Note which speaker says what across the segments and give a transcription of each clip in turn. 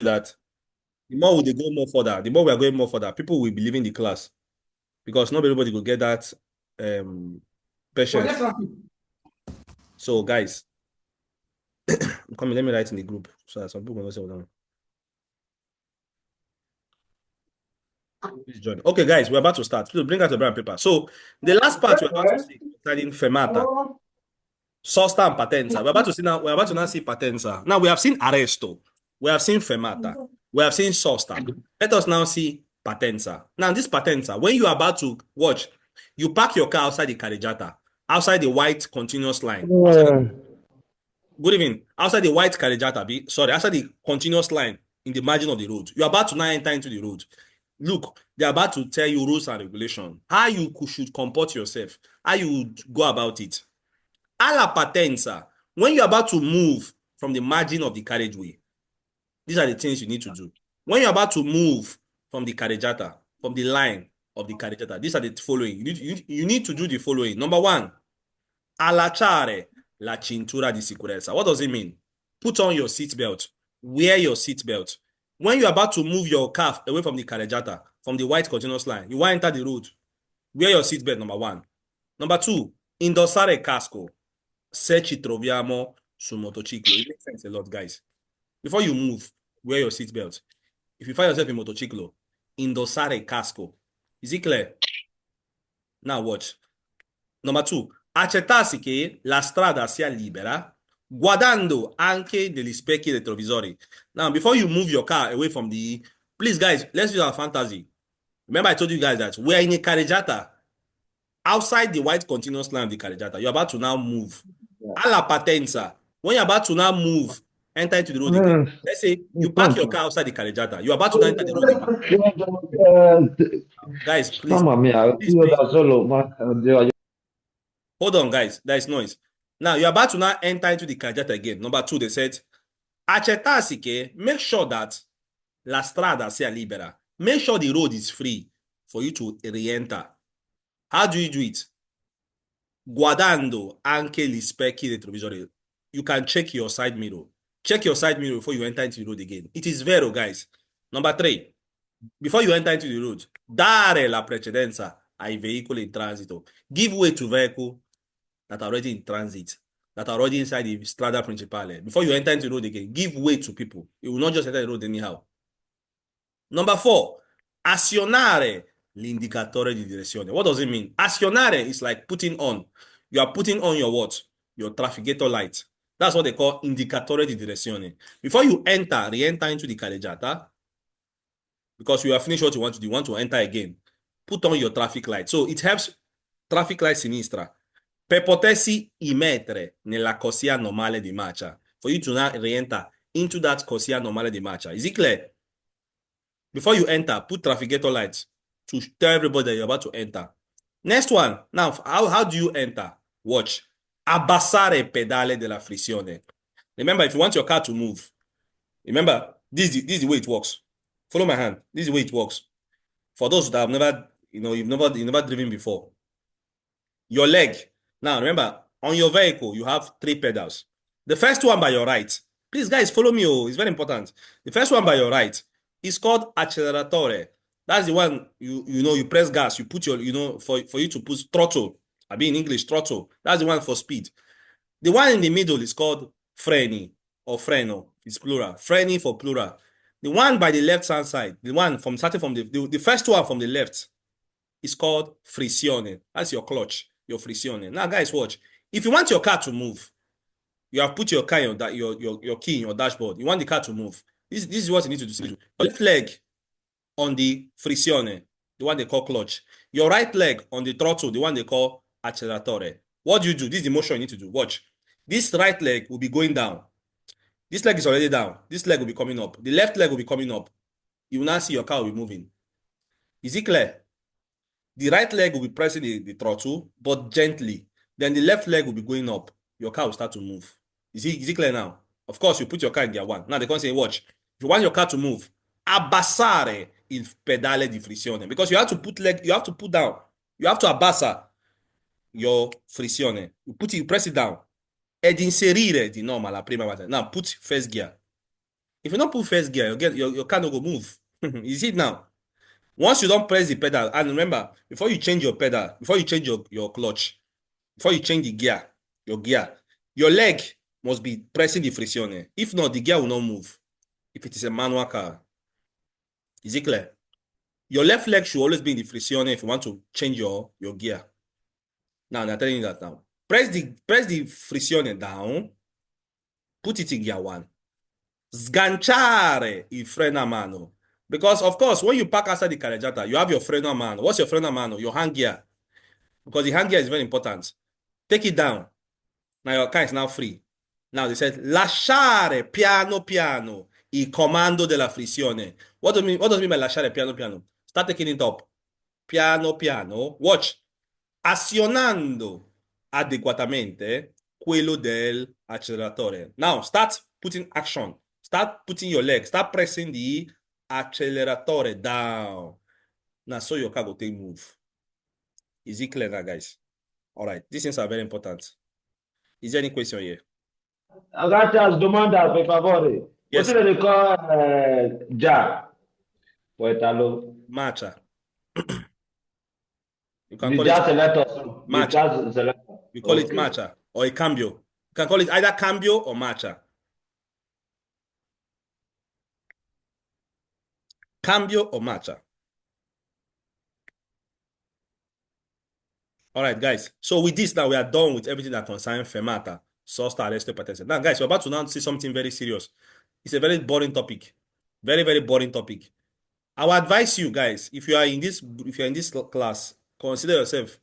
Speaker 1: that the more they go more further, the more we are going more further, people will be leaving the class because not everybody will get that patience. So, guys, come let me write in the group so that some people will say, hold on. Please join. Okay, guys, we're about to start. Please bring out the brown paper. So, the last part we're about to see concerning fermata, sosta, and partenza. We're about to now see partenza. Now, we have seen arresto. We have seen fermata. We have seen sosta. Let us now see partenza. Now, this partenza, when you are about to watch, you park your car outside the carreggiata, outside the white continuous line. Good evening. Outside the white carreggiata, outside the continuous line in the margin of the road. You're about to now enter into the road. Look, they're about to tell you rules and regulations, how you should comport yourself, how you would go about it. Alla partenza, when you're about to move from the margin of the carriageway, these are the things you need to do. When you're about to move from the carreggiata, from the line of the carreggiata, these are the following. You need to do the following. Number one, allacciare la cintura di sicurezza. What does it mean? Put on your seatbelt. Wear your seatbelt. When you're about to move your car away from the carreggiata, from the white continuous line, you want to enter the road, wear your seatbelt, number one. Number two, indossare casco. Se ci troviamo sul motociclo. It makes sense a lot, guys. Before you move, wear your seatbelt. If you find yourself in motociclo, indossare casco. Is it clear? Now watch. Number two, accertarsi che la strada sia libera, guardando anche degli specchi retrovisori. Now, before you move your car away from please guys, let's use our fantasy. Remember I told you guys that we're in a carreggiata, outside the white continuous line of the carreggiata. You're about to now move. Alla partenza, when you're about to now move, enter into the road again. Let's say you park your car outside the carreggiata. You're about to now enter the road again. Guys, please.
Speaker 2: Mamma mia,
Speaker 1: Please,
Speaker 2: io
Speaker 1: please.
Speaker 2: da solo, ma oddio,
Speaker 1: Hold on, guys. There is noise. Now, you're about to now enter into the carreggiata again. Number two, they said, accertarsi che, make sure that la strada sia libera. Make sure the road is free for you to re-enter. How do you do it? Guardando anche gli specchi retrovisori. You can check your side mirror. Check your side mirror before you enter into the road again. It is vero, guys. Number three, before you enter into the road, dare la precedenza ai veicoli in transito. Give way to vehicle that are already in transit, that are already inside the strada principale. Before you enter into the road again, give way to people. You will not just enter the road anyhow. Number four, azionare l'indicatore di direzione. What does it mean? Azionare is like putting on. You are putting on your what? Your trafficator light. That's what they call indicatore di direzione. Before you re-enter into the carreggiata, because you have finished what you want to do, you want to enter again, put on your traffic light. So it helps traffic light sinistra per potersi immettere nella corsia normale di marcia. For you to now re-enter into that corsia normale di marcia. Is it clear? Before you enter, put trafficator lights to tell everybody that you're about to enter. Next one. Now, how do you enter? Watch. Abbassare pedale della frizione. Remember, if you want your car to move, remember, this is the way it works. Follow my hand. This is the way it works. For those that have never, you've never driven before. Your leg. Now, remember, on your vehicle, you have three pedals. The first one by your right. Please, guys, follow me. Oh, it's very important. The first one by your right is called acceleratore. That's the one you press gas. You put your for you to put throttle. I mean in English throttle. That's the one for speed. The one in the middle is called freni or freno. It's plural. Freni for plural. The one by the left hand side, the one starting from the first one from the left is called frizione. That's your clutch, your frizione. Now, guys, watch. If you want your car to move, you have put your car in your key in your dashboard. You want the car to move. This is what you need to do. Your left leg on the frizione, the one they call clutch. Your right leg on the throttle, the one they call acceleratore. What do you do? This is the motion you need to do. Watch. This right leg will be going down. This leg is already down. This leg will be coming up. The left leg will be coming up. You will now see your car will be moving. Is it clear? The right leg will be pressing the throttle, but gently. Then the left leg will be going up. Your car will start to move. Is it clear now? Of course, you put your car in gear one. Now they can say, watch. If you want your car to move, abbassare il pedale di frizione. Because you have to put down. You have to abbassa your frizione. You press it down. Ed inserire di norma la prima volta. Now put first gear. If you don't put first gear, your car no go move. You see it now. Once you don't press the pedal, and remember, before you change your pedal, before you change your clutch, before you change the gear, your leg must be pressing the friction. If not, the gear will not move. If it is a manual car. Is it clear? Your left leg should always be in the friction if you want to change your gear. Now, they're telling you that now. Press the friction down, put it in gear 1. Sganciare il freno a mano. Because, of course, when you park outside the carreggiata, you have your freno a mano. What's your freno a mano? Your hand gear. Because the hand gear is very important. Take it down. Now your car is now free. Now they said, lasciare piano piano il comando della frizione. What does it mean by lasciare piano piano? Start taking it up. Piano piano. Watch. Azionando adeguatamente quello dell'acceleratore. Now start putting action. Start putting your leg. Start pressing the acceleratore down. Now so your car will take move. Is it clear now, guys? All right. These things are very important. Is there any question here?
Speaker 2: Gracias, domanda, per favore.
Speaker 1: Yes.
Speaker 2: What do they call già? For Italo.
Speaker 1: Marcia. You can
Speaker 2: The
Speaker 1: call
Speaker 2: già
Speaker 1: it
Speaker 2: selector. The
Speaker 1: marcia.
Speaker 2: già selector.
Speaker 1: You call it
Speaker 2: Okay.
Speaker 1: marcia or a cambio. You can call it either cambio or marcia. Cambio or marcia. All right, guys. So with this now, we are done with everything that concerns fermata, sosta, arresto, partenza. Now, guys, we're about to now see something very serious. It's a very boring topic. Very, very boring topic. I would advise you guys, if you are in this class, consider yourself,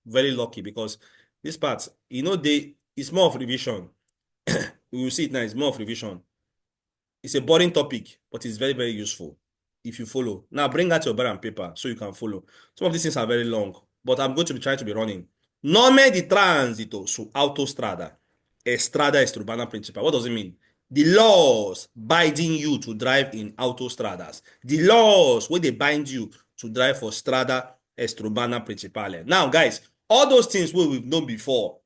Speaker 1: very lucky because this part, it's more of revision. We will see it now, it's more of revision. It's a boring topic, but it's very, very useful if you follow. Now bring out your pen and paper so you can follow. Some of these things are very long, but I'm going to be trying to be running. Norme di transito su autostrada e strada extraurbana principale. What does it mean? The laws binding you to drive in autostradas. The laws where they bind you to drive for strada extraurbana principale. Now, guys, all those things we've known before,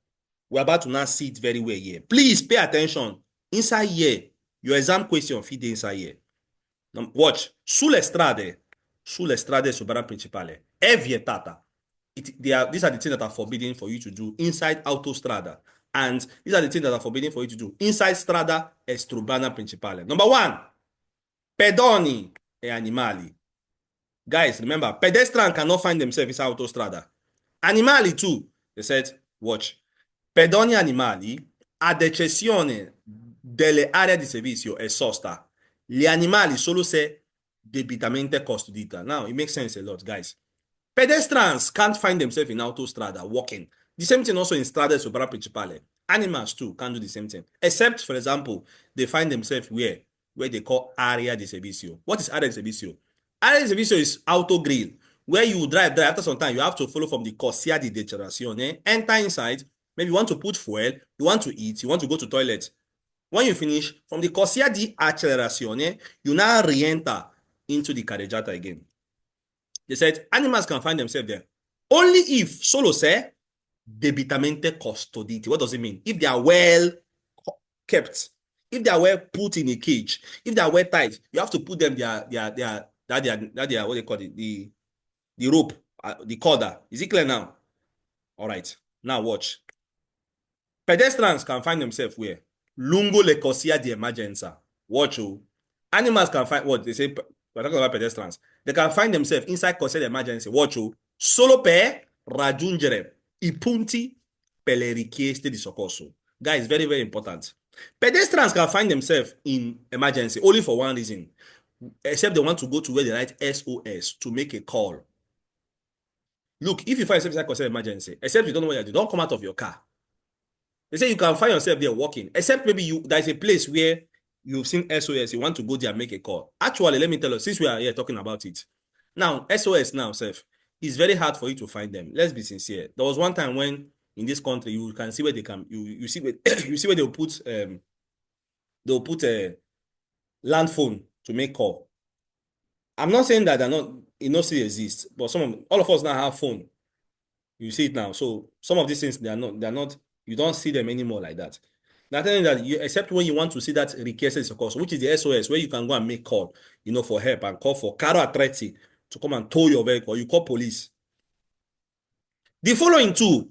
Speaker 1: we're about to now see it very well here. Please pay attention. Inside here, your exam question fit dey inside here. Watch. Sulle strade extraurbana principale è vietata. These are the things that are forbidden for you to do inside autostrada. And these are the things that are forbidden for you to do inside strada extraurbana principale. Number 1, pedoni e animali. Guys, remember, pedestrians cannot find themselves inside autostrada. Animali too. They said, watch. Pedoni e animali, ad eccezione delle aree di servizio e sosta, gli animali solo se debitamente custodita. Now, it makes sense a lot, guys. Pedestrians can't find themselves in autostrada walking. The same thing also in strada extraurbana principale. Animals too can't do the same thing. Except, for example, they find themselves where they call area di servizio. What is area di servizio? Area di servizio is auto grill, where you drive after some time. You have to follow from the corsia di degenerazione, enter inside. Maybe you want to put fuel, you want to eat, you want to go to toilet. When you finish, from the corsia di accelerazione, you now re-enter into the carreggiata again. They said animals can find themselves there only if solo se debitamente custoditi. What does it mean? If they are well kept, if they are well put in a cage, if they are well tied, you have to put them their what they call it, the rope, the corda. Is it clear now? All right. Now watch. Pedestrians can find themselves where? Lungo le corsia di emergenza. Watch. Animals can find what they say. We're talking about pedestrians. They can find themselves inside corsia di emergency. Watch. Solo per raggiungere i punti per le richieste di soccorso. Guys, very, very important. Pedestrians can find themselves in emergency only for one reason, except they want to go to where they write SOS to make a call. Look, if you find yourself inside corsia di emergency, except you don't know what you're doing, don't come out of your car. They say you can find yourself there walking, except maybe there's a place where you've seen SOS, you want to go there and make a call. Actually, let me tell you, since we are here talking about it, now, SOS now, it's very hard for you to find them. Let's be sincere. There was one time when in this country, you can see where they can, you see where, you see where they'll put a land phone to make call. I'm not saying that they're not, it not still exists, but all of us now have phone. You see it now. So some of these things, they're not, you don't see them anymore like that. Now telling that you, except when you want to see that request is course, which is the SOS, where you can go and make call, for help and call for Caro Atretti to come and tow your vehicle. You call police. The following two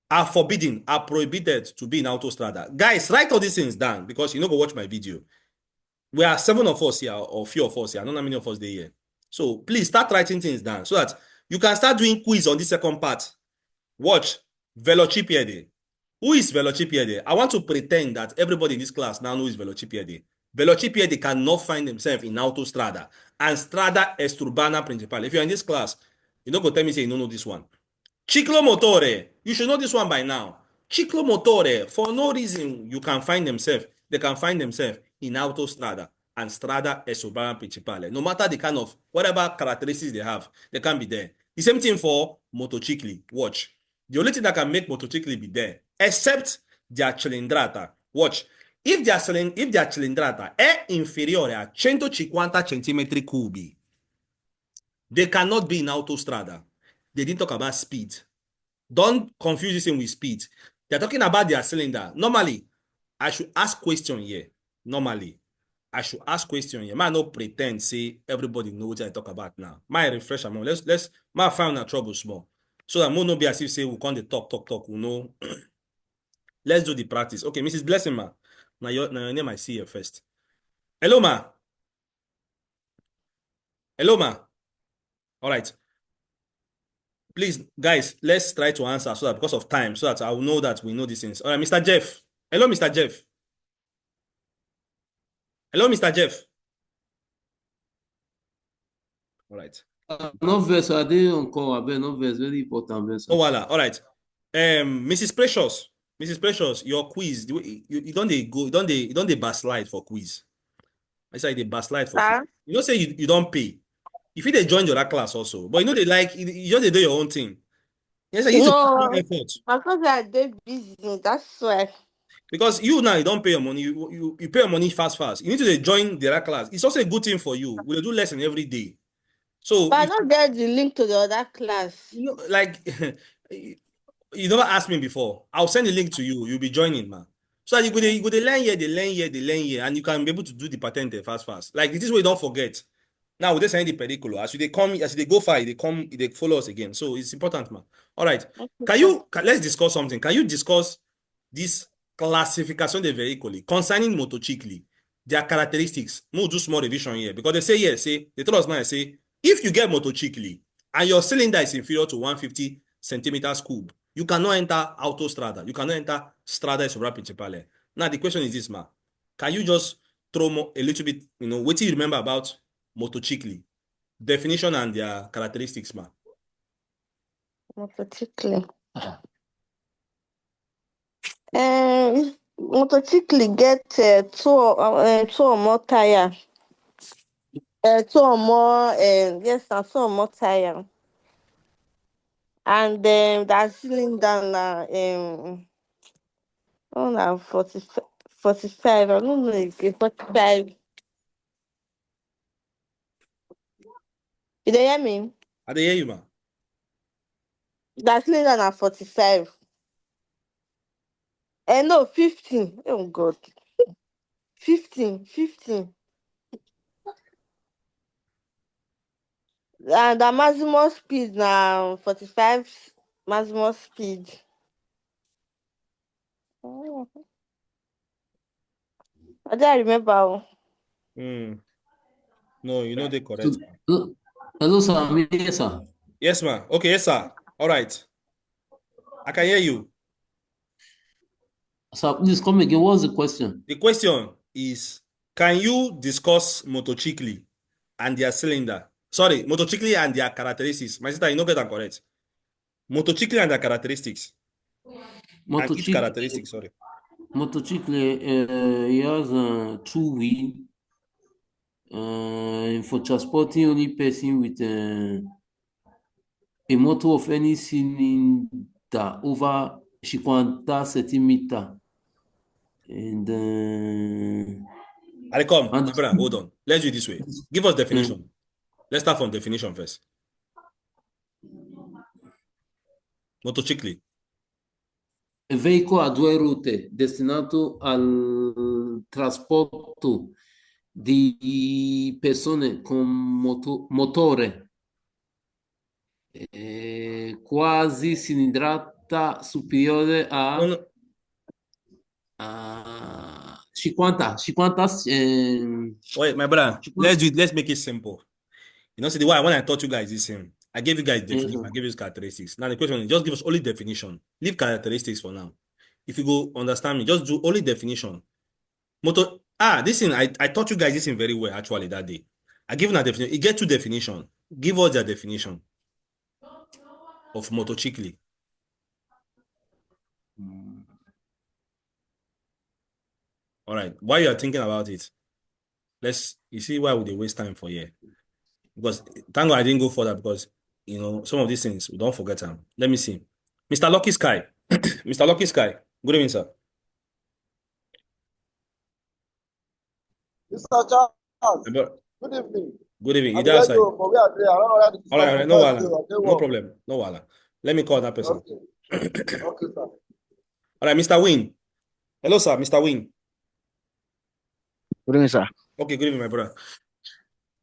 Speaker 1: are forbidden, are prohibited to be in autostrada. Guys, write all these things down because you know go watch my video. We are 7 of us here or few of us here. I don't know how many of us there here. So please start writing things down so that you can start doing quiz on this second part. Watch Velocipiede. Who is Velocipiede? I want to pretend that everybody in this class now knows Velocipiede. Velocipiede cannot find himself in autostrada and strada esturbana principal. If you're in this class, you don't go tell me say you don't know this one. Ciclomotore. You should know this one by now. Ciclomotore. For no reason you can find themselves. They can find themselves in autostrada and strada esturbana principale. No matter the kind of whatever characteristics they have, they can be there. The same thing for motocicli. Watch. The only thing that can make motocicli be there, except their cilindrata. Watch. If their cilindrata è inferiore a 150 centimetri cubi, they cannot be in autostrada. They didn't talk about speed. Don't confuse this thing with speed. They're talking about their cylinder. Normally, I should ask question here. Normally, I should ask question here. Man, no pretend say everybody knows what I talk about now. My refresh amount. Let's my find a trouble small. So that more no be as if say we come the talk. We know. Let's do the practice. Okay, Mrs. Blessing ma. Now your name I see here first. Hello ma. Hello ma. All right. Please, guys, let's try to answer so that because of time, so that I will know that we know these things. All right, Mr. Jeff. Hello, Mr. Jeff. Hello, Mr. Jeff. All right.
Speaker 3: No verse, I didn't encore. I no verse, very important verse.
Speaker 1: Oh, voila. All right. Mrs. Precious. Mrs. Precious, your quiz. You don't they go, you don't they backslide for quiz. I say they backslide for quiz. You don't say you don't pay. If you they join your class also, but you know they like you just they do your own thing. Yes, I need to put more
Speaker 4: No,
Speaker 1: effort.
Speaker 4: because I did business. That's why.
Speaker 1: Because you now you don't pay your money, you pay your money fast. You need to join the other class. It's also a good thing for you. We'll do lesson every day. So
Speaker 4: But I
Speaker 1: if
Speaker 4: don't get the link to the other class.
Speaker 1: you know, like you never asked me before, I'll send the link to you. You'll be joining, man. So that you go they learn here, they learn here, and you can be able to do the patente fast. Like this way, you don't forget. Now we just send the periculo. As they go far, they follow us again. So it's important, man. All right. Let's discuss something. Can you discuss this classification de veicoli concerning motocicli, their characteristics? We'll do small revision here because they say yes, they tell us now, say, if you get motocicli and your cylinder is inferior to 150 centimeters cube, you cannot enter autostrada. You cannot enter strada sopra principale. Now the question is this, man. Can you just throw a little bit, what do you remember about motocicli? Definition and their characteristics, man.
Speaker 4: Motocicli. Motocicli get two or more tire. Two or more, yes, and two or more tire. And that cylinder now, oh, now 45. I don't know if it's 45. You dey hear me?
Speaker 1: I dey hear you, man.
Speaker 4: That cylinder now 45. No, 15. Oh God. 15. And the maximum speed now 45 maximum speed. Oh. I don't remember.
Speaker 1: No, you know they correct.
Speaker 3: Hello, sir. Yes, sir.
Speaker 1: Yes, ma'am. Okay, yes, sir. All right. I can hear you.
Speaker 3: Sir, please come again. What's the question?
Speaker 1: The question is, can you discuss motocicli and their cylinder? Sorry, motocicli and their characteristics. My sister, you know get that correct. Motocicli and their characteristics. And its characteristics, sorry.
Speaker 3: Motociclo, he has two wheel for transporting only person with a motor of any cylinder over 50 centimeter. And
Speaker 1: Abraham, hold on. Let's do it this way. Give us definition. Let's start from definition first. Motocicli.
Speaker 3: veicolo a due ruote destinato al trasporto di persone con motore quasi cilindrata superiore
Speaker 1: No, no.
Speaker 3: a 50,
Speaker 1: Wait, my brother,
Speaker 3: 50,
Speaker 1: let's make it simple. You know, see the why when I taught you guys this thing, I gave you guys definition, I
Speaker 3: eh,
Speaker 1: gave you characteristics. Now the question is just give us only definition. Leave characteristics for now. If you go understand me, just do only definition. This thing I taught you guys this thing very well actually that day. I give a definition. You get two definition. Give us their definition of motochicli. All right. While you are thinking about it, you see why would they waste time for here? Because thank God I didn't go further because some of these things we don't forget them. Let me see. Mr. Lucky Sky. Mr. Lucky Sky. Good evening, sir.
Speaker 5: Mr. Charles,
Speaker 1: My bro-
Speaker 5: good evening.
Speaker 1: Good evening. You
Speaker 5: I'm
Speaker 1: there
Speaker 5: here
Speaker 1: outside?
Speaker 5: to for where I dey. I don't know where to
Speaker 1: All right,
Speaker 5: start
Speaker 1: all
Speaker 5: from
Speaker 1: right. No
Speaker 5: first day.
Speaker 1: wala.
Speaker 5: I dey
Speaker 1: No
Speaker 5: work.
Speaker 1: problem. No wala. Let me call that person.
Speaker 5: Okay. Okay, sir.
Speaker 1: All right, Mr. Win. Hello, sir. Mr. Win.
Speaker 6: Good evening, sir.
Speaker 1: Okay, good evening, my brother.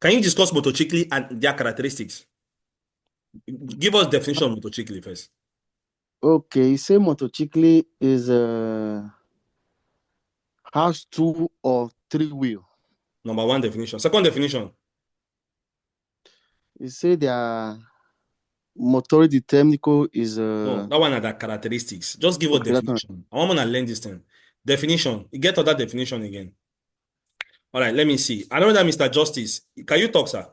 Speaker 1: Can you discuss motochicli and their characteristics? Give us definition of motochicli first.
Speaker 6: Okay, say motorcycle is has 2 or 3 wheel.
Speaker 1: Number one definition. Second definition.
Speaker 6: You say their motor technical is
Speaker 1: No, that one are the characteristics. Just give us
Speaker 6: okay, that one.
Speaker 1: definition. I want to learn this thing. Definition. You get other definition again. All right, let me see. I know that Mr. Justice. Can you talk, sir?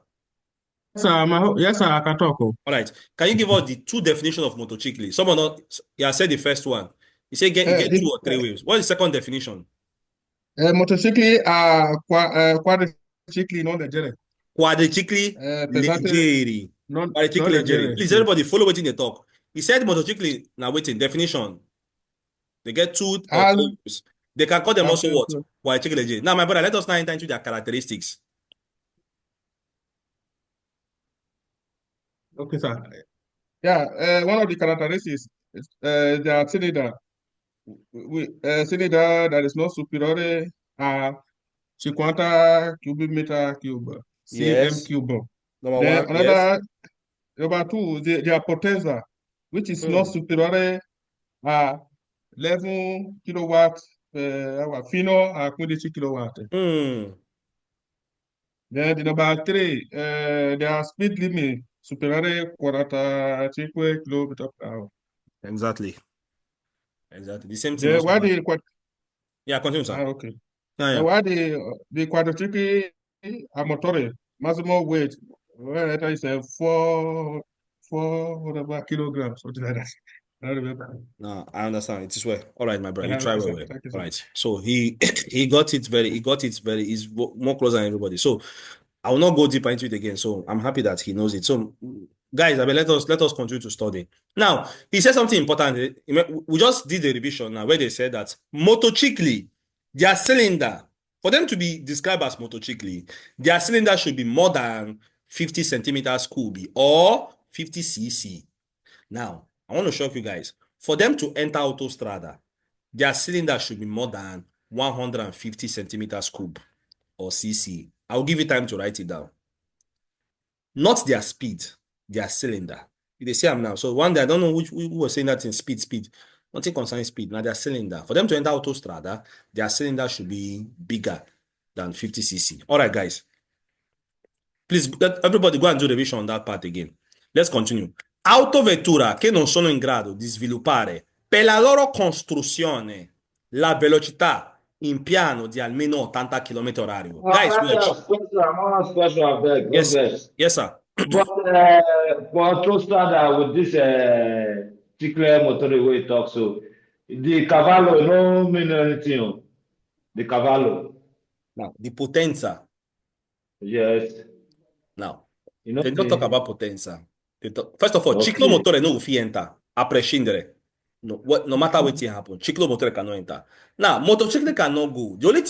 Speaker 7: Yes, sir, I can talk.
Speaker 1: All right. Can you give us the two definition of motochicli? Someone not, yeah, said the first one. You say you get 2 or 3 wheels. What is the second definition?
Speaker 7: Motocycle quadricycle non Nigeria.
Speaker 1: Quadricycli
Speaker 7: Pesante
Speaker 1: leggeri.
Speaker 7: non
Speaker 1: Quadricycli leggeri.
Speaker 7: Nigeria.
Speaker 1: Please, everybody follow what they talk. He said motochicli, now waiting, definition. They get 2 or 3
Speaker 7: As
Speaker 1: wheels. They can call them also
Speaker 7: okay,
Speaker 1: what? Quadricycli leggeri. Now, my brother, let us now enter into their characteristics.
Speaker 7: okay, sir. Yeah, one of the characteristics is their cylinder. Cylinder that is not superior a 50 cubic meter cube, cm
Speaker 1: Yes.
Speaker 7: cube.
Speaker 1: Number
Speaker 7: Then
Speaker 1: one, yes.
Speaker 7: number two, their Partenza, which is not
Speaker 1: Hmm.
Speaker 7: superior a 11 kilowatt hour, fino a 15 kilowatt.
Speaker 1: Hmm.
Speaker 7: Then the number three, their speed limit superior 45 kilometers per hour.
Speaker 1: Exactly. Exactly. The same thing
Speaker 7: Then
Speaker 1: also.
Speaker 7: why
Speaker 1: Yeah, continue, sir.
Speaker 7: okay.
Speaker 1: Yeah,
Speaker 7: And
Speaker 1: yeah.
Speaker 7: why the quadricycle motor maximum weight well that is 4 whatever kilograms, something like that. I don't remember.
Speaker 1: No, I understand. It is well. All right, my brother. You try
Speaker 7: Okay,
Speaker 1: well,
Speaker 7: sir.
Speaker 1: well.
Speaker 7: Thank you,
Speaker 1: All
Speaker 7: sir.
Speaker 1: right. So he got it very, he's more closer than everybody. So I will not go deeper into it again. So I'm happy that he knows it. So guys, I mean, let us continue to study. Now, he said something important. We just did a revision now where they said that motochicli, their cylinder, for them to be described as motochicli, their cylinder should be more than 50 centimeters cube or 50 cc. Now, I want to shock you guys. For them to enter autostrada, their cylinder should be more than 150 centimeters cube or cc. I'll give you time to write it down. Not their speed, their cylinder. They say I'm now. So one day, I don't know who was saying that in speed. Nothing concerning speed. Now their cylinder. For them to enter autostrada, their cylinder should be bigger than 50 cc. All right, guys. Please, let everybody go and do revision on that part again. Let's continue. Autovettura che non sono in grado di sviluppare per la loro costruzione la velocità in piano di almeno 80 km orario. Guys,
Speaker 2: I want to ask question. I want to ask question. I beg. No
Speaker 1: yes,
Speaker 2: vex.
Speaker 1: yes, sir.
Speaker 2: But for Tostada with this particular motor wey you talk so, the Cavallo no mean anything. Oh. The Cavallo,
Speaker 1: Now, the Potenza.
Speaker 2: yes,
Speaker 1: Now,
Speaker 2: you know
Speaker 1: they don't talk
Speaker 2: me.
Speaker 1: about Potenza. First of all,
Speaker 2: Okay.
Speaker 1: ciclomotore no go fit enter, a prescindere. No matter what happen, ciclomotore cannot enter. Now, motorcycle cannot go. The only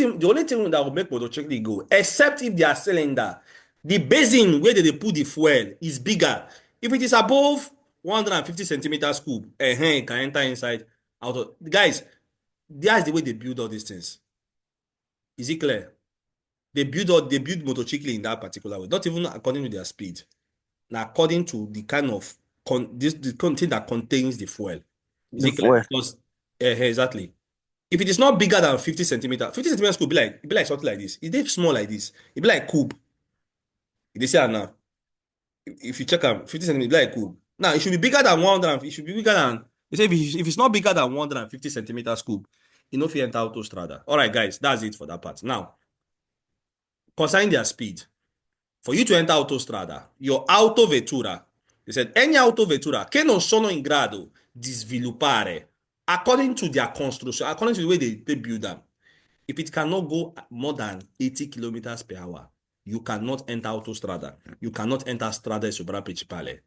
Speaker 1: thing that will make motorcycle go, except if their cylinder, the basin where they put the fuel is bigger. If it is above 150 centimeters cube, it can enter inside. Guys, that's the way they build all these things. Is it clear? They build motorcycle in that particular way, not even according to their speed. Now, according to the kind of the content that contains the fuel. Is
Speaker 6: The
Speaker 1: it clear?
Speaker 6: fuel.
Speaker 1: Because exactly. If it is not bigger than 50 centimeters, 50 centimeters could be like something like this. It is small like this. It be like cube. They say now. If you check out 50 centimeters, it be like cube. Now it should be bigger than 100. It should be bigger than. They say if it's not bigger than 150 centimeters cube, you know if you enter autostrada. All right, guys, that's it for that part. Now, concerning their speed, for you to enter autostrada, your autovettura, they said any autovettura che non sono in grado di sviluppare according to their construction, according to the way they build them, if it cannot go more than 80 kilometers per hour, you cannot enter autostrada. You cannot enter strada sopra principale.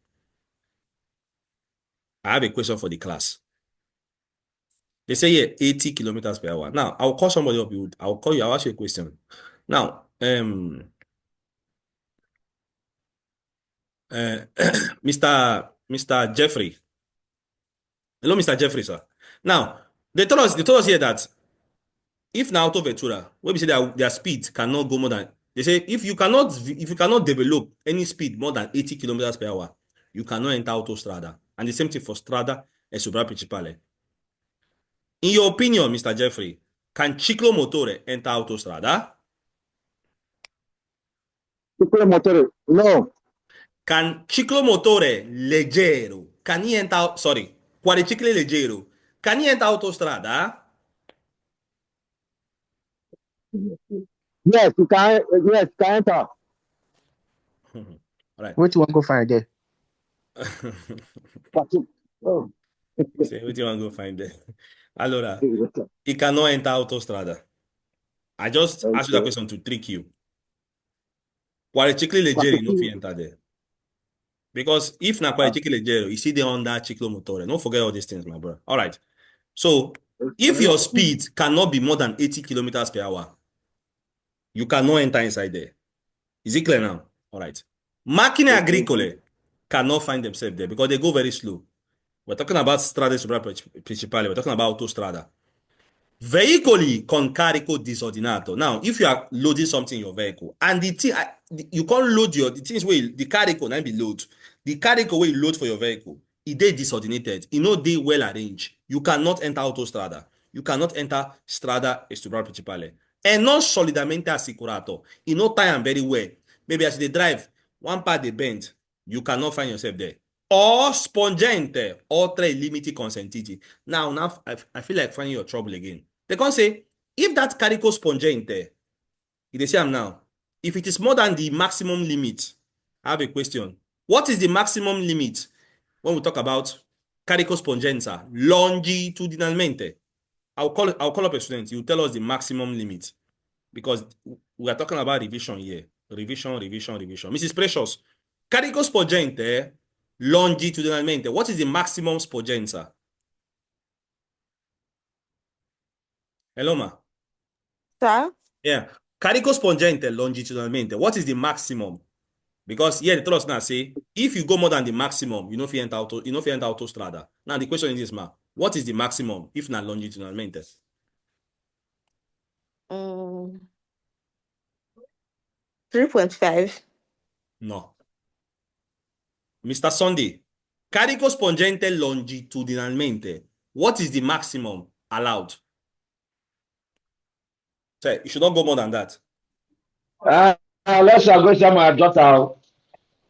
Speaker 1: I have a question for the class. They say here 80 kilometers per hour. Now, I'll call somebody up. I'll call you. I'll ask you a question. Now, Mr. Jeffrey. Hello, Mr. Jeffrey, sir. Now, they told us here that if now auto Ventura, when we say that their speed cannot go more than, they say if you cannot develop any speed more than 80 kilometers per hour, you cannot enter autostrada. And the same thing for strada and sopra principale. In your opinion, Mr. Jeffrey, can ciclomotore enter autostrada?
Speaker 5: Ciclomotore, no.
Speaker 1: Can ciclomotore leggero, can he enter, sorry, quadriciclo leggero, can he enter autostrada?
Speaker 5: Yes, you can. Yes, you can enter.
Speaker 1: All right.
Speaker 6: What you want to go find there?
Speaker 5: Oh.
Speaker 1: Say, what do you want to go find there? Allora, he cannot enter autostrada. I just asked you that question to trick you. Quadriciclo leggero, you know if you enter there. Because if na quadriciclo leggero, you see the under ciclomotore. Don't forget all these things, my bro. All right. So, if your speed cannot be more than 80 kilometers per hour, you cannot enter inside there. Is it clear now? All right. Macchine agricole cannot find themselves there because they go very slow. We're talking about strade sopra principale. We're talking about autostrada. Veicoli con carico disordinato. Now, if you are loading something in your vehicle and the thing you can't load the things where the carico now be load. The carico where you load for your vehicle, it is disordinated. It no dey well arranged. You cannot enter autostrada. You cannot enter strada sopra principale. E non solidamente assicurato. You no tie am very well. Maybe as they drive, one part they bend, you cannot find yourself there. Or spongente, oltre i limiti consentiti. Now I feel like finding your trouble again. They can say, if that carico spongente, they say I'm now, if it is more than the maximum limit, I have a question. What is the maximum limit when we talk about carico spongenza longitudinalmente? I'll call up a student. You tell us the maximum limit because we are talking about revision here. Revision. Mrs. Precious, carico spongente longitudinalmente. What is the maximum spongenza? Hello, ma.
Speaker 4: Sir?
Speaker 1: Yeah. Carico spongente longitudinalmente. What is the maximum? Because yeah, they told us now say if you go more than the maximum, you know if you enter autostrada. Now the question is this, ma. What is the maximum if not longitudinalmente?
Speaker 4: 3.5.
Speaker 1: No. Mr. Sunday, carico spongente longitudinalmente. What is the maximum allowed? Say, you should not go more than that.
Speaker 2: Unless I go to my daughter.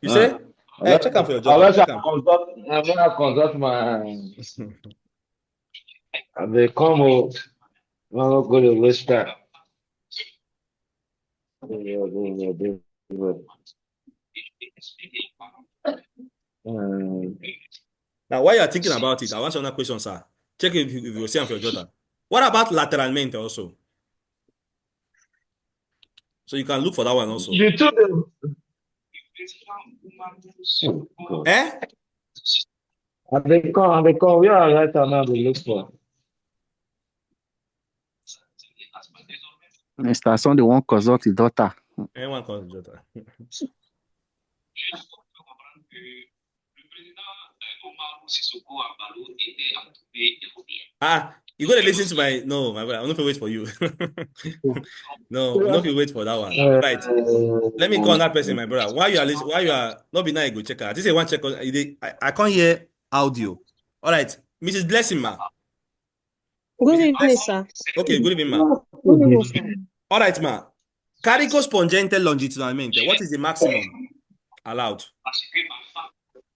Speaker 1: You say? Hey, check out for your job.
Speaker 2: Unless I consult my. They come out. I'm not going to waste time.
Speaker 1: Now, while you're thinking about it, I want another question, sir. Check if you see for your daughter. What about lateralmente also? So you can look for that one also.
Speaker 2: You took them.
Speaker 1: Eh?
Speaker 2: They come. We are right now. They look for.
Speaker 6: Mr. Sunday won't consult his daughter.
Speaker 1: Anyone calls your daughter. You gotta listen to my no, my brother. I'm not gonna wait for you. No, I'm not gonna wait for that one. Right. Let me call that person, my brother. Why you are listening? Why you are not be nice? Go check out. This is one check. I can't hear audio. All right, Mrs. Blessing, ma.
Speaker 8: Good
Speaker 1: Mrs.
Speaker 8: evening,
Speaker 1: Blessing.
Speaker 8: sir.
Speaker 1: Okay, good evening, ma.
Speaker 8: Good evening, sir.
Speaker 1: All right, ma. Carico spongente longitudinalmente. What is the maximum allowed?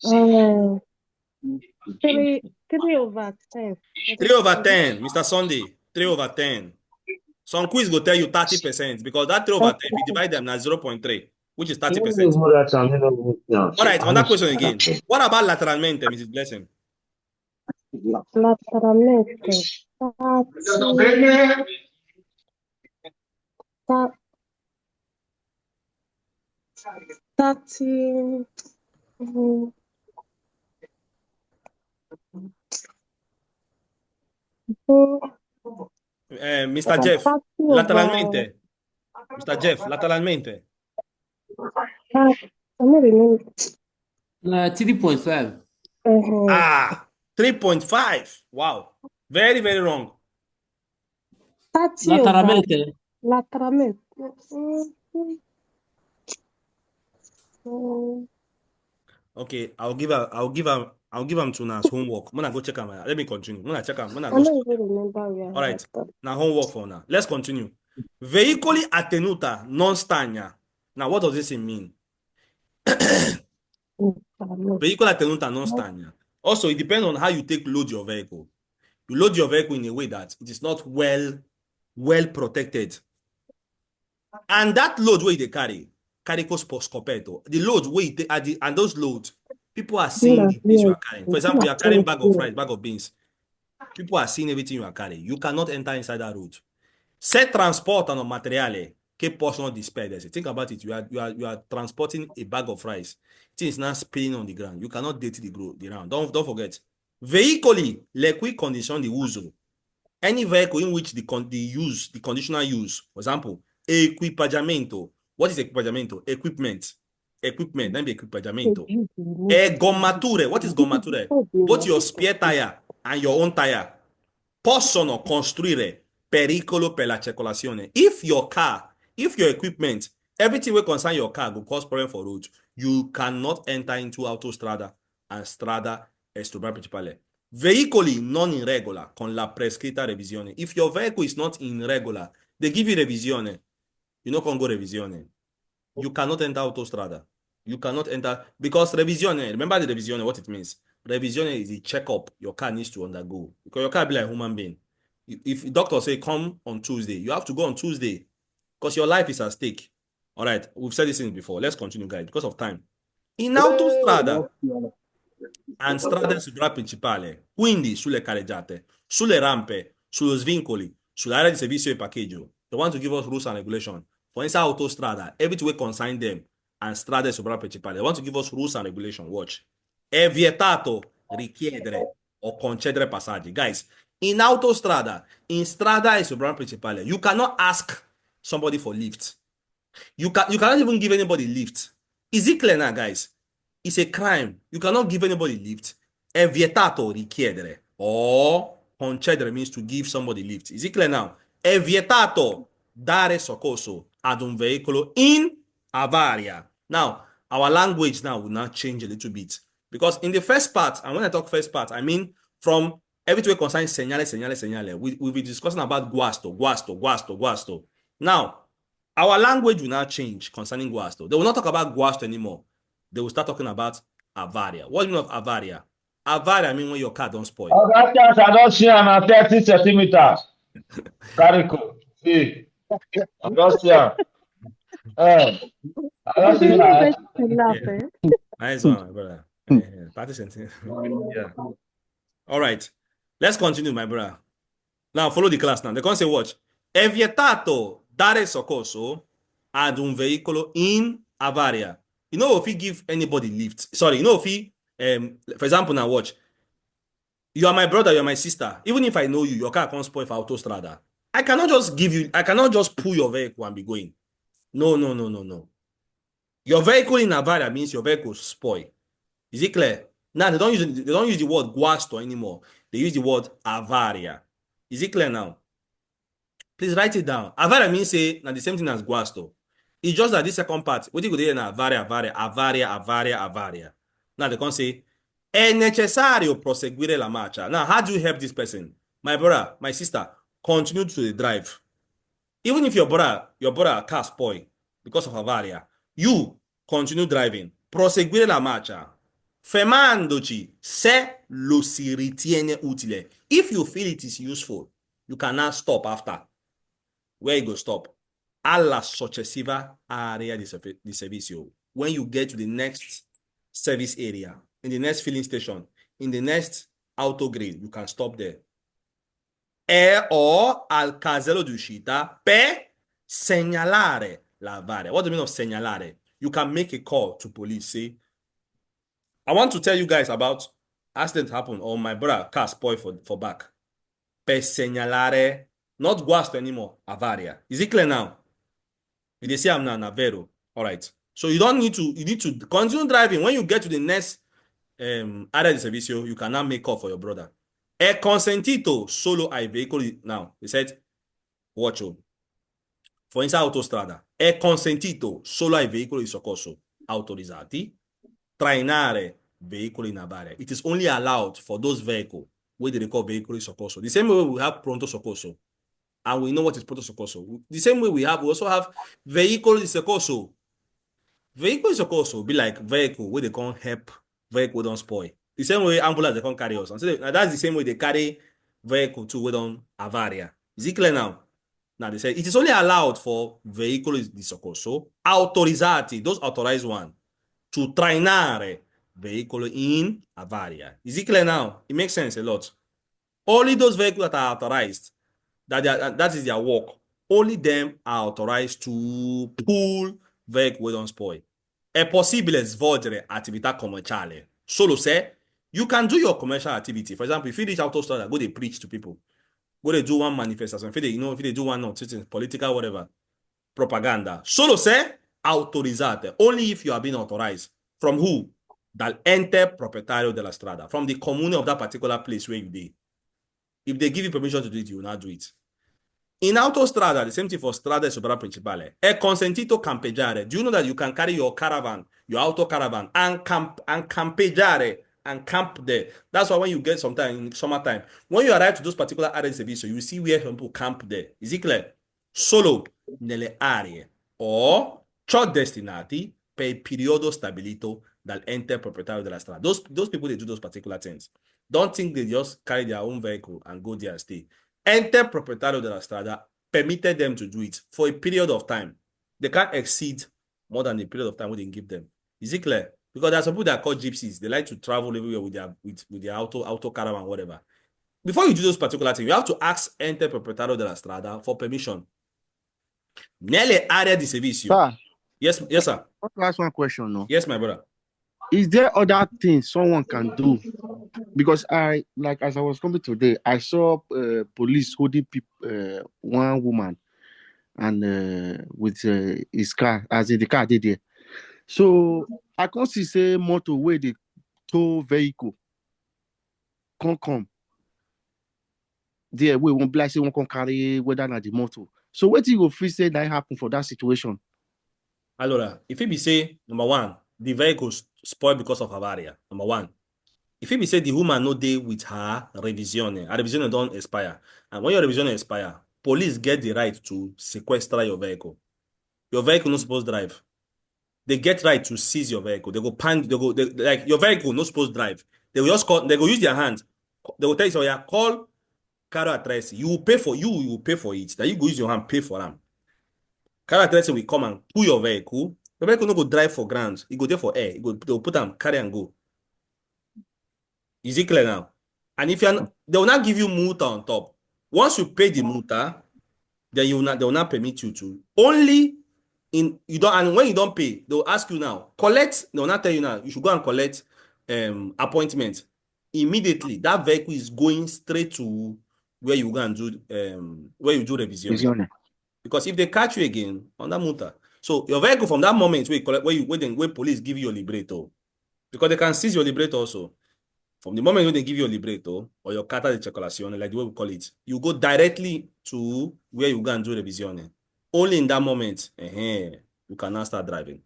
Speaker 8: Uh, 3/10.
Speaker 1: 3/10, Mr. Sunday. 3/10. Some quiz go tell you 30% because that 3/10, if you divide them, that's 0.3, which is 30%. All right, on that question again. What about lateralmente, Mrs. Blessing?
Speaker 8: Lateralmente. 30.
Speaker 1: Mr. Jeff,
Speaker 8: 30
Speaker 1: lateralmente. Mr. Jeff, lateralmente.
Speaker 8: I'm not remember.
Speaker 3: 3.5.
Speaker 1: 3.5. Wow. Very, very wrong.
Speaker 8: 30
Speaker 3: Lateralmente.
Speaker 8: lateralmente.
Speaker 1: Okay, I'll give him to Nas homework. I'm gonna go check him. Let me continue. I'm gonna check him. I'm gonna
Speaker 8: I
Speaker 1: go.
Speaker 8: don't even remember where
Speaker 1: All right. Now homework for now. Let's continue. Veicoli a tenuta non stagna. Now, what does this mean? Veicoli a tenuta non stagna. Also, it depends on how you load your vehicle. You load your vehicle in a way that it is not well protected. And that load where they carry scopeto. The load where you and those loads, people are seeing the things you are carrying. For example, you are carrying bag of rice, bag of beans. People are seeing everything you are carrying. You cannot enter inside that road. Se trasportano materiale che possono disperdersi. Think about it. You are transporting a bag of rice. Things not spilling on the ground. You cannot date the ground. Don't forget. Veicoli le cui condizioni di uso. Any vehicle in which the conditional use, for example, equipaggiamento. What is equipaggiamento? Equipment. Not equipaggiamento. Gommature. What is gommature? Both your spare tire and your own tire possono costruire pericolo per la circolazione. If your equipment, everything will concern your car will cause problem for road, you cannot enter into autostrada and strada extraordinaria principale. Veicoli non in regola con la prescritta revisione. If your vehicle is not in regular, they give you revisione. You know can go revisione. You cannot enter autostrada. You cannot enter because revisione, remember the revisione, what it means. Revisione is the checkup your car needs to undergo. Because your car be like a human being. If the doctor say come on Tuesday, you have to go on Tuesday because your life is at stake. All right, we've said this thing before. Let's continue, guys, because of time. In autostrada and strade principale, quindi sulle carreggiate, sulle rampe, sullo svincoli, sull'area di servizio e parcheggio, they want to give us rules and regulations. For inside autostrada, everything will consign them and strade principale. They want to give us rules and regulations. Watch. È vietato richiedere o concedere passaggi. Guys, in autostrada, in strada e principale, you cannot ask somebody for lift. You cannot even give anybody lift. Is it clear now, guys? It's a crime. You cannot give anybody lift. È vietato richiedere or concedere means to give somebody lift. Is it clear now? È vietato dare soccorso ad un veicolo in Varia. Now, our language now will now change a little bit. Because in the first part, and when I talk first part, I mean from everything concerning señale. We'll be discussing about guasto. Now, our language will now change concerning guasto. They will not talk about guasto anymore. They will start talking about avaria. What do you mean of avaria? Avaria, I mean when your car don't spoil.
Speaker 2: That chance I don't see am 30 centimeters. Carico. See. I don't see am. I don't see am.
Speaker 1: Nice one, my brother. 30 centimeters. Yeah. All right. Let's continue, my brother. Now, follow the class now. They're going to say, watch. È vietato dare soccorso ad un veicolo in avaria. You know if you give anybody lift. Sorry, you know if you, for example, now watch. You are my brother, you are my sister. Even if I know you, your car can't spoil for autostrada. I cannot just pull your vehicle and be going. No. Your vehicle in avaria means your vehicle spoil. Is it clear? Now they don't use the word guasto anymore. They use the word avaria. Is it clear now? Please write it down. Avaria means say now the same thing as guasto. It's just that this second part, what you go there now, avaria. Now they can say è necessario proseguire la marcia. Now, how do you help this person? My brother, my sister, continue to the drive. Even if your brother car spoil because of avaria, you continue driving. Proseguire la marcia. Fermandoci se lo si ritiene utile. If you feel it is useful, you cannot stop after. Where you go stop? Alla successiva area di servizio. When you get to the next service area, in the next filling station, in the next auto grade, you can stop there. O al casello di uscita per segnalare la varia. What do you mean of segnalare? You can make a call to police. Say, I want to tell you guys about accident happened or my brother car spoiled for back. Per segnalare, not guasto anymore, a varia. Is it clear now? They say I'm now vero. All right. So you need to continue driving. When you get to the next area di servizio, you cannot make call for your brother. È consentito solo ai veicoli. Now, they said, watch out. For inside autostrada, è consentito solo ai veicoli di soccorso autorizzati trainare veicoli in avaria. It is only allowed for those vehicles where they call veicoli di soccorso. The same way we have pronto soccorso, and we know what is pronto soccorso. The same way we also have veicoli di soccorso. Vehicle is supposed to be like vehicle where they can't help vehicle don't spoil. The same way ambulance they can't carry us. And so that's the same way they carry vehicle too, we don't avaria. Is it clear now? Now they say it is only allowed for vehicle di soccorso autorizzati, those authorized one, to trainare vehicle in avaria. Is it clear now? It makes sense a lot. Only those vehicles that are authorized, that is their work. Only them are authorized to pull veicoli don't spoil. È possibile svolgere attività commerciale solo se you can do your commercial activity. For example, if you reach autostrada, go they preach to people, go they do one manifestation, if they do one not political whatever propaganda. Solo se autorizzate. Only if you are being authorized. From who? Dal ente proprietario della strada. From the comune of that particular place where you be. If they give you permission to do it, you will not do it. In autostrada, the same thing for strada sopra principale. È consentito campeggiare. Do you know that you can carry your caravan, your auto caravan, and campeggiare and camp there? That's why when you get sometime in summertime, when you arrive to those particular areas of service, you see where people camp there. Is it clear? Solo nelle aree o ciò destinati per il periodo stabilito dall'ente proprietario della strada. Those people, they do those particular things. Don't think they just carry their own vehicle and go there and stay. Ente proprietario della strada permitted them to do it for a period of time. They can't exceed more than the period of time we didn't give them. Is it clear? Because there are some people that are called gypsies. They like to travel everywhere with their auto caravan, whatever. Before you do those particular things, you have to ask ente proprietario della strada for permission. Nelle aree di servizio.
Speaker 6: Sir,
Speaker 1: Yes, sir.
Speaker 6: I want to ask one question, no?
Speaker 1: Yes, my brother.
Speaker 6: Is there other things someone can do? Because as I was coming today, I saw police holding one woman and with his car, as in the car they there. So I can't see say motor where the tow vehicle can't come. There we won't be like say one can carry whether not the motor. So what do you feel say that happen for that situation?
Speaker 1: Allora, if it be say, number one, the vehicles spoiled because of avaria, number one. If it be say the woman no dey with her revisione don't expire. And when your revision expire, police get the right to sequester your vehicle. Your vehicle not supposed to drive. They get right to seize your vehicle. They go like your vehicle not supposed to drive. They will just call, they go use their hand. They will tell you, so yeah, call Caro Address. You will pay for it. That you go use your hand, pay for them. Caro Address will come and pull your vehicle. Your vehicle no go drive for ground. It go there for air. They will put them, carry and go. Is it clear now? And if you're they will not give you multa on top. Once you pay the multa, then they will not permit you to. Only in you don't, and when you don't pay, they will ask you now, collect, they will not tell you now, you should go and collect appointment. Immediately, that vehicle is going straight to where you go and do where you do revision. Because if they catch you again on that multa, so your vehicle from that moment where you collect, where police give you your liberator, because they can seize your liberator also. From the moment when they give you a libretto or your carta de circolazione, like the way we call it, you go directly to where you go and do revisione. Only in that moment, you can now start driving.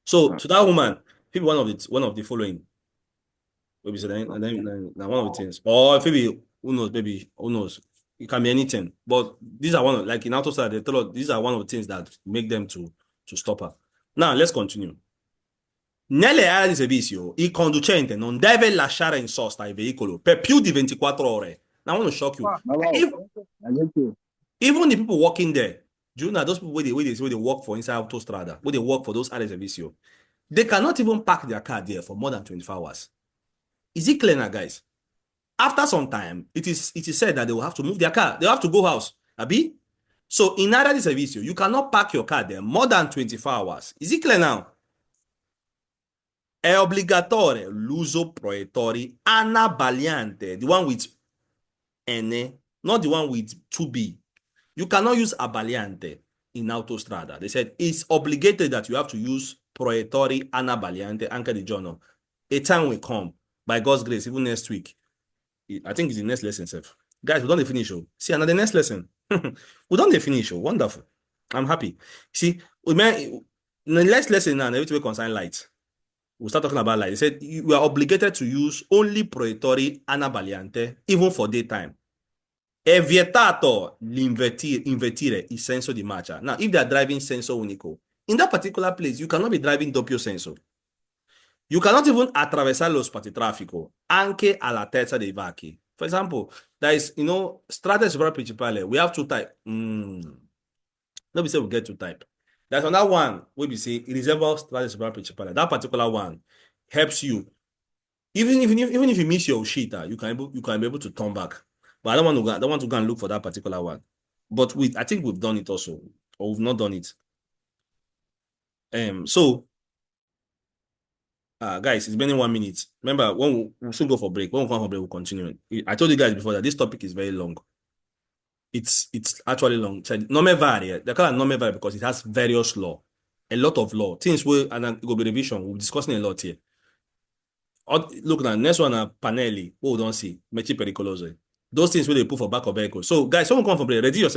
Speaker 1: So to that woman, maybe one of the following. Maybe so then, and then one of the things. Or maybe who knows, maybe who knows. It can be anything. But these are one of, like in autostrada, they tell us these are one of the things that make them to stop her. Now let's continue. Nelle aree di servizio, il conducente non deve lasciare in sosta il veicolo per più di 24 ore. Now I want to shock you. Even the people working there, do you know those people where they work for inside autostrada, where they work for those areas of servizio, they cannot even park their car there for more than 24 hours. Is it clear now, guys? After some time, it is said that they will have to move their car. They have to go house. Abi? So in area di servizio, you cannot park your car there more than 24 hours. Is it clear now? È obbligatorio l'uso proiettori anabagliante, the one with N, not the one with 2B. You cannot use abbagliante in autostrada. They said it's obligated that you have to use proiettori anabagliante anche di giorno. A time will come, by God's grace, even next week. I think it's the next lesson, Seth. Guys, we don't finish. See, another next lesson. We don't finish. Wonderful. I'm happy. See, in the next lesson now, everything will concern light. We'll start talking about light. They said you are obligated to use only proiettori anabagliante, even for daytime. È vietato invertire il senso di marcia. Now, if they are driving senso unico, in that particular place, you cannot be driving doppio senso. You cannot even attraversare lo spazio-traffico anche alla terza dei varchi. For example, there is, strada superiore principale. We have two types. Let me say we get two types. There's another one where we say it resembles strada superiore principale. That particular one helps you. Even if you miss your uscita, you can be able to turn back. But I don't want to go and look for that particular one. But I think we've done it also, or we've not done it. Guys, it's been 1 minute. Remember, we'll soon go for break. When we come for break, we'll continue. I told you guys before that this topic is very long. It's actually long. Norme Varia. They call it Norme Varia because it has various law. A lot of law. Things and it will be revision. We'll be discussing a lot here. Look now, next one Panelli. Oh, don't see. Mechi pericolose. Those things where they put for back of vehicle. So, guys, someone come for break. Ready yourself.